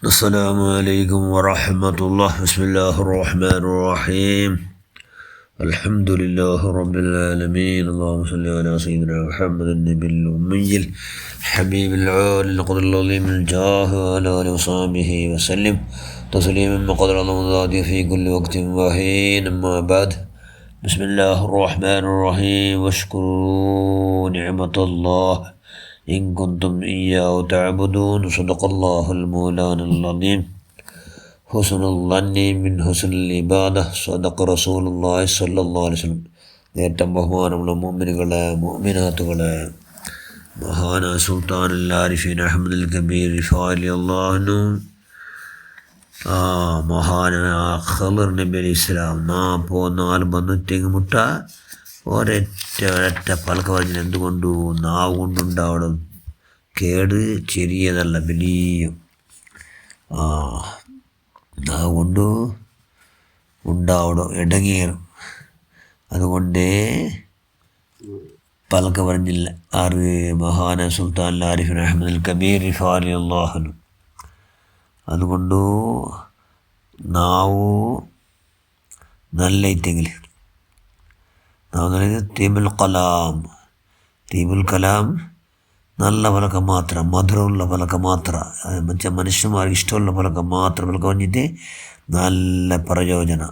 السلام عليكم ورحمة الله. بسم الله الرحمن الرحيم. الحمد لله رب العالمين. اللهم صل على سيدنا محمد النبي الأمي الحبيب العالي القدر العظيم الجاه وعلى آله وصحبه وسلم تسليما بقدر الله في كل وقت وحين. أما بعد، بسم الله الرحمن الرحيم. واشكروا نعمة الله إن كنتم إياه تعبدون. صدق الله المولانا العظيم. حسن الظن من حسن العبادة. صدق رسول الله صلى الله عليه وسلم. ഏറ്റവും ബഹുമാനമുള്ള മുഅ്മിനുകളെ മുഅ്മിനാത്തുകളെ, മഹാനായ സുൽത്താൻ ആരിഫീൻ അഹ്മദുൽ കബീർ റിഫാഇ അല്ലാഹു മഹാനായ ഖളർ നബി അലൈഹി ഇസ്ലാം 44 ബന്നുറ്റെങ്ങ് മുട്ട ഒരൊറ്റ പലക പറഞ്ഞാൽ എന്തുകൊണ്ടു നാവ് കൊണ്ടുണ്ടാവണം കേട് ചെറിയതല്ല, വലിയ നാവ് കൊണ്ട് ഉണ്ടാവണം ഇടങ്ങേറും. അതുകൊണ്ടേ പലക പറഞ്ഞില്ല. ആറ് മഹാന സുൽത്താൻ ആരിഫിൻ അഹ്മദുൽ കബീർ റിഫാഇ അല്ലാഹു. അതുകൊണ്ട് നാവ് നല്ല ഇത്തെങ്കിൽ തീബുൽ കലാം നല്ല പലക മാത്രം, മധുരമുള്ള പലക മാത്രം, മനുഷ്യന്മാർക്ക് ഇഷ്ടമുള്ള പലക മാത്രം പലക പറഞ്ഞിട്ട് നല്ല പ്രയോജന.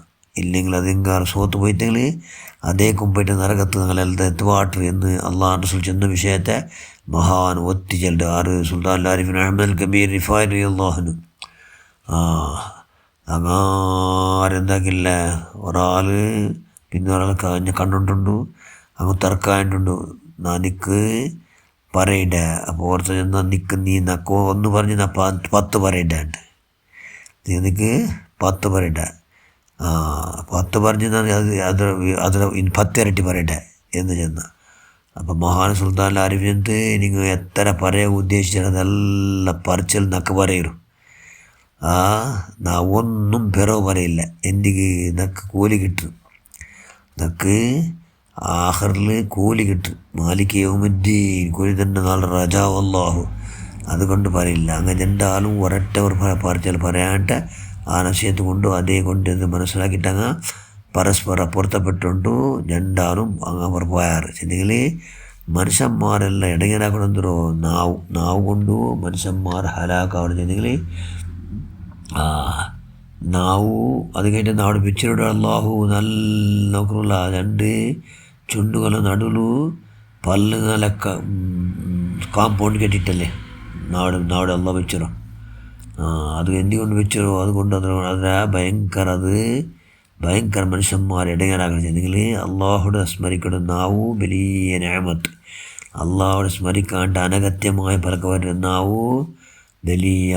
ഇല്ലെങ്കിൽ അതിങ്ങാറ് സോത്ത് പോയിട്ടെങ്കിൽ അതേ കുമ്പിട്ട് നരകത്ത് നിങ്ങളെല്ലാം എത്തുവാട്ട് എന്ന് അള്ളാഹ് റസൂൽ ചെന്ന വിഷയത്തെ മഹാൻ ഒത്തിച്ചെല്ലുണ്ട്. ആറ് സുൽത്താൻ ആരിഫിൻ അഹ്മദുൽ കബീർ റിഫാഇ അല്ലാഹു. അങ്ങാരെന്താക്കില്ല, ഒരാൾ പിന്നെ ഒരാൾ കണ്ടുകൊണ്ടുണ്ടു അങ്ങ് തർക്കായിട്ടുണ്ടു. നിക്ക് പറയണ്ട. അപ്പോൾ ഓർത്ത് ചെന്നാൽ നിക്ക് നീ നക്കോ ഒന്ന് പറഞ്ഞ് 10 പറയണ്ടാണ്ട്, നീ നിക്ക് 10 പറയണ്ട. 10 പറഞ്ഞ് അത് 10 ഇരട്ടി പറയട്ടെ എന്ന് ചെന്ന. അപ്പം മഹാൻ സുൽത്താൻ ആരിഫിനത്ത് നിങ്ങൾ എത്ര പറയാൻ ഉദ്ദേശിച്ചാൽ അതെല്ലാം പറിച്ചൽ നക്ക് പറയൂ. നാ ഒന്നും പിറവ് പറയില്ല. എനിക്ക് നക്ക് കൂലി കിട്ടും, നക്ക് ആഖിറിൽ കൂലി കിട്ടും. മാലിക് യൗമുദ്ദീൻ, കൂലി തന്നെ നാളെ റജാവ് അല്ലാഹു. അതുകൊണ്ട് പറയില്ല. അങ്ങനെ രണ്ടാളും ഒരൊറ്റവർ പറിച്ചാൽ പറയാണ്ട് ആ നശീത്ത് കൊണ്ടു അതേ കൊണ്ട് ഇത് മനസ്സിലാക്കിയിട്ടങ്ങ് പരസ്പരം പൊരുത്തപ്പെട്ടുകൊണ്ടു രണ്ടാളും അങ്ങ് അവർ പോയാറ്. ചെന്നെങ്കിൽ മനുഷ്യന്മാരെല്ലാം ഇടങ്ങേറാക്കണം. എന്തോ നാവ് കൊണ്ടു മനുഷ്യന്മാർ ഹലാക്കാവണം. ചെന്നെങ്കിൽ നാവു അത് കഴിഞ്ഞ് നാട് പിച്ചിലൂടെ അല്ലാഹു നല്ല നോക്കുള്ള 2 ചുണ്ടുകളെ നടുലു പല്ലുകളൊക്കെ കാമ്പൗണ്ട് കെട്ടിയിട്ടല്ലേ നാട് അള്ളാഹ് വെച്ചിരോ. അത് എന്തുകൊണ്ട് വെച്ചിരോ അതുകൊണ്ട് അതിനാ ഭയങ്കര മനുഷ്യന്മാർ ഇടങ്ങേറാക്കണം. ചെന്നെങ്കിൽ അള്ളാഹുടെ സ്മരിക്കണം. നാവു വലിയ നിഅമത്ത്. അള്ളാഹുടെ സ്മരിക്കാണ്ട് അനഗത്യമായ പലക വരുന്ന നാവു വലിയ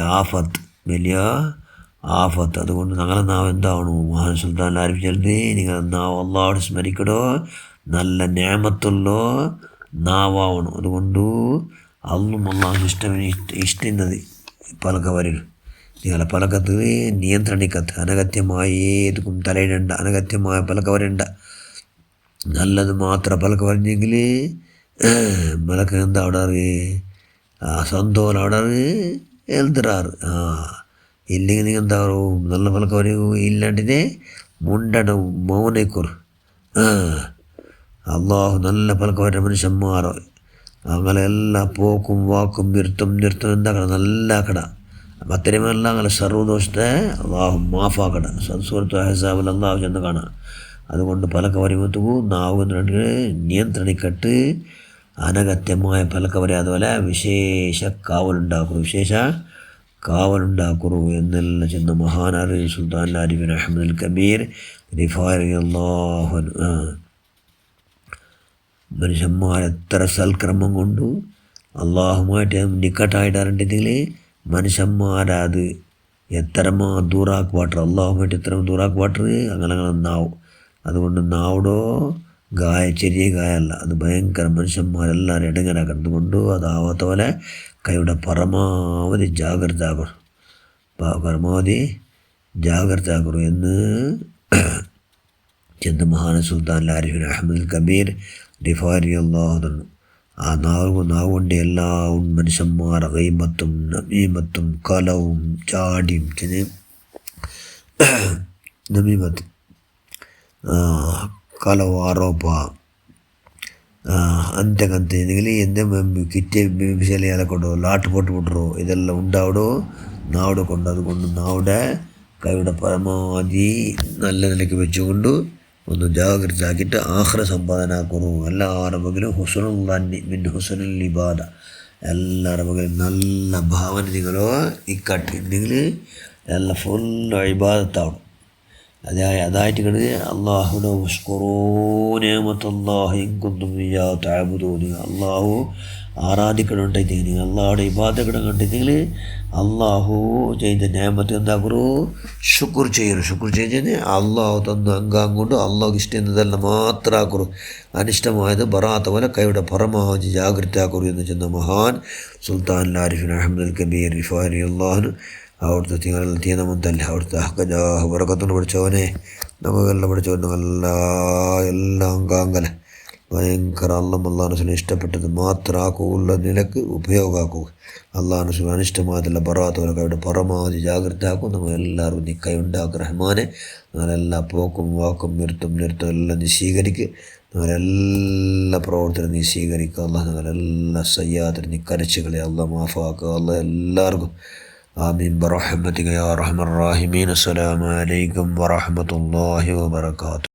ആഫത്ത്. അതുകൊണ്ട് ഞങ്ങളെ നാവ് എന്താവണു? മഹാൻ സുൽത്താൻ ആരിഫ് ചെല്ലുന്നത് നിങ്ങൾ നാവ് അള്ളാഹുടെ സ്മരിക്കടോ നല്ല നിഅമത്തുള്ളോ നാവാവണം. അതുകൊണ്ട് അള്ളാഹു ഇഷ്ടന്നത് പലക വരും. നിങ്ങളെ പലകത്ത് നിയന്ത്രണിക്കത്ത് അനഗത്യമായ ഏതും തലയിടണ്ട, അനഗത്യമായ പലക വരണ്ട. നല്ലത് മാത്രം പലക പറഞ്ഞെങ്കിൽ മലക്ക് എന്താ അവിടെ സന്തോല അവിടെ എഴുതറാറ്. ഇല്ലെങ്കിൽ നിങ്ങൾ എന്താ നല്ല പലക വരൂ. ഇല്ലാണ്ടിനെ മുണ്ടടവും മൗനക്കുറ്. അള്ളാഹു നല്ല പലക വര മനുഷ്യന്മാരോ അങ്ങനെ എല്ലാ പോക്കും വാക്കും നിർത്തും എന്താക്കണം നല്ല ആക്കട. അത്രയുമല്ല അങ്ങനെ സർവ്വദോഷത്തെ അള്ളാഹു മാഫാക്കട. സൂറത്ത് അഹ്സാബിൽ അള്ളാഹു ചെന്ന് കാണാം. അതുകൊണ്ട് പലക വരുമ്പത്തുകൂ നാവ് നിയന്ത്രണിക്കട്ട് അനഗത്യമായ പലക വരെ അതുപോലെ വിശേഷ കാവലുണ്ടാക്കുറു എന്നെല്ലാം ചെന്ന മഹാനാര് സുൽത്താൻ ആരിഫിൻ അഹ്മദുൽ കബീർ റിഫാഇ അല്ലാഹു. മനുഷ്യന്മാർ എത്ര സൽക്രമം കൊണ്ടു അള്ളാഹുമായിട്ട് നിക്കട്ടായിട്ടാറുണ്ടെങ്കിൽ മനുഷ്യന്മാരത് എത്രമാ ദൂറാക്ക് വാട്ടർ, അള്ളാഹുമായിട്ട് എത്ര ദൂറാക്ക് വാട്ടർ അങ്ങനെ നാവ്. അതുകൊണ്ട് നാവിടോ ചെറിയ ഗായല്ല, അത് ഭയങ്കര മനുഷ്യന്മാരെല്ലാവരും ഇടങ്ങേറാക്കണം. അതുകൊണ്ട് അതാവാത്ത പോലെ കൈയുടെ പരമാവധി ജാഗ്രത ആകും എന്ന് ചെന്ന് മഹാന സുൽത്താൻ ആരിഫിൻ അഹ്മദുൽ കബീർ റിഫാഇ അല്ലാഹു. ആ നാവ് കൊണ്ട് എല്ലാ മനുഷ്യന്മാർ ഗീബത്തും നമീമത്തും കലവും ചാടിയും ನಮೀಮತ್ ಕಲವು ಆರೋಪ ಅಂತೆಂತೆಂದರೆ ಎಂದೇ ಕಿಟ್ಟೆ ಬಿಸಿಲಿ ಎಲ್ಲ ಕೊಂಡು ಲಾಟ್ போட்டுவிட்ரு ഇതെല്ലാം ഉണ്ടാവിടോ നാവിടെ കൊണ്ട് അതുകൊണ്ട് നാവിടെ കൈയുടെ പരമാവധി നല്ല നിലയ്ക്ക് വെച്ചുകൊണ്ട് ഒന്ന് ജാഗ്രത ആക്കിയിട്ട് ആഖിറ സമ്പാദന ആക്കുന്നു. എല്ലാവരുടെ മകനും ഹുസ്നുൽ ദന്നി മിൻ ഹുസ്നുൽ ഇബാദ, എല്ലാവരുടെ മകനും നല്ല ഭാവന നിങ്ങളോ ഇക്കാട്ടിണ്ടെങ്കിൽ എല്ലാം ഫുൾ ഇബാദത്താവണം. അതായിട്ട് കിടന്ന് അള്ളാഹുടെ അള്ളാഹു ആരാധിക്കണുണ്ടെങ്കിൽ നിങ്ങൾ അള്ളാഹുടെ ഇബാദത്ത് കണ്ടിട്ടെങ്കിൽ അള്ളാഹു ചെയ്ത നിയമത്ത് എന്താക്കൂ ശുക്ർ ചെയ്യണം. ശുക്ർ ചെയ്ത് അള്ളാഹു തന്ന അംഗം കൊണ്ട് അള്ളാഹു ഇഷ്ടമെന്നതെല്ലാം മാത്രം ആക്കൂ, അനിഷ്ടമായത് ബറാത്ത പോലെ കൈയുടെ പരമാവധി ജാഗ്രത ആക്കൂ എന്ന് ചെന്ന മഹാൻ സുൽത്താൻ ആരിഫിൻ അഹമ്മദ് കബീർ റിഫാനി അള്ളാഹുന് അവിടുത്തെ തീനമന്തല്ല അവിടുത്തെ ഹക്കജാഹ് ബറക്കത്തോട് പഠിച്ചവനെ നമുക്കെല്ലാം പഠിച്ചവൻ എല്ലാ അംഗാങ്കല ഭയങ്കര അള്ളാഹ് റസൂലിനെ ഇഷ്ടപ്പെട്ടത് മാത്രം ആക്കുക, നിലക്ക് ഉപയോഗമാക്കുക. അള്ളാഹ് റസൂൽ അനിഷ്ടമായതല്ല ബറാത്തവരൊക്കെ അവിടെ പരമാവധി ജാഗ്രത ആക്കും. നമ്മൾ എല്ലാവരും നീ കൈയുണ്ടാക്കുക റഹ്മാനെ. നമ്മളെല്ലാ പോക്കും വാക്കും നിർത്തും എല്ലാം നീ സ്വീകരിക്കുക. നമ്മളെല്ലാ പ്രവർത്തനം നീ സ്വീകരിക്കുക. അള്ളാഹ് നമ്മളെല്ലാ സയ്യാത്തിനും നീ കരച്ചുകളെ അള്ളാഹ് മാഫാക്കുക. അള്ളാഹ് എല്ലാവർക്കും ആമീൻ ബിറഹ്മതിക യാ അർഹമർ റഹീമീൻ. അസ്സലാമു അലൈക്കും വറഹ്മത്തുള്ളാഹി വബറകാതുഹു.